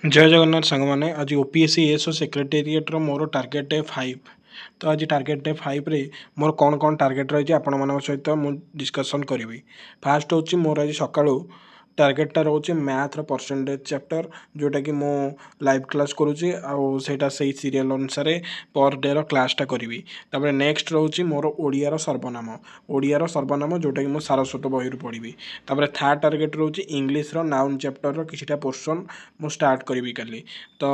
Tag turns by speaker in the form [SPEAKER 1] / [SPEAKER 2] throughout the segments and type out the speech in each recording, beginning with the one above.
[SPEAKER 1] जय जगन्नाथ सांग मैंने आज ओपीएससी एएसओ सेक्रेटेरिएटर मोर टार्गेट है 5। तो आज टार्गेट है 5 रे मोर कौन कौन टार्गेट रही है आपण मान सहित मुझे डिस्कसन करी। फास्ट हूँ मोर आज सका टार्गेटा रोचे मैथ्र परसेंटेज चैप्टर जोटा कि मो लाइव क्लास करुँची आईटा से सीरियल अनुसार पर डे क्लासटा करी। तापर नेक्स्ट रोचे मोर ओडियार सर्वनाम जोटा कि मुझे सारस्वत बही पढ़ी। तापर थर्ड टार्गेट रोचे इंग्लीश नाउन चैप्टर किछिटा पोर्शन मु स्टार्ट करी कल। तो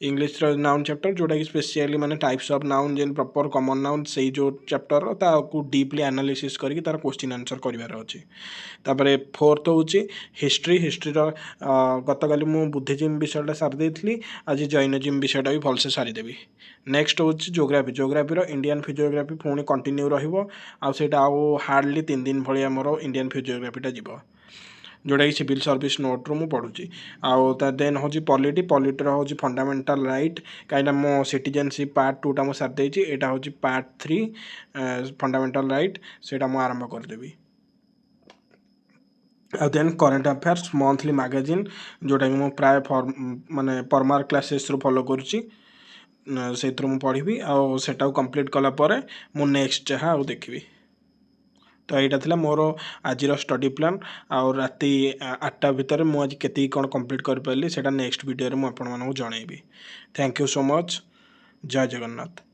[SPEAKER 1] इंग्लीश नाउन चैप्टर जोटा कि स्पेशली माने टाइप्स ऑफ नाउन जेन प्रॉपर कॉमन नाउन से जो चैप्टर ताकू डीपली एनालिसिस करके तार क्वेश्चन आंसर करिवार अछि। तापर फोर्थ होची हिस्ट्रीर गतकाली मु बुद्धिजीम विषयटा सारी देइथली, आज जैनजिम विषयटा भी भलसे सारीदेवी। नेक्स्ट होची जोग्राफीर इंडियन फिजियोग्राफी पुणी कंटिन्यू रहिबो आ सेटा आउ हार्डली 3 दिन भली हमरो इंडियन फिजियोग्राफीटा जीवो जोटा कि सिविल सर्विस नोट रू पढ़ुची। आउ देन हूँ पॉलिटर हूँ फंडामेंटल राइट कहीं मो सिटीजनशिप पार्ट 2टा मुझे सारी देती। यहाँ हूँ पार्ट 3 फंडामेंटल राइट से आरंभ करदेवी। आ then current affairs monthly magazine जोटा कि मु प्राय माने परमार क्लासेस रू फॉलो करुँची से पढ़ी आउ कंप्लीट कलापर मु नेक्स्ट जहाँ देखी। तो यहाँ था मोर आज स्टडी प्लान आउ राति 8टा भितर मुझे केती कौन कंप्लीट कर पारि से नेक्स्ट वीडियो मुझे जनइबी। Thank you so much. जय जगन्नाथ।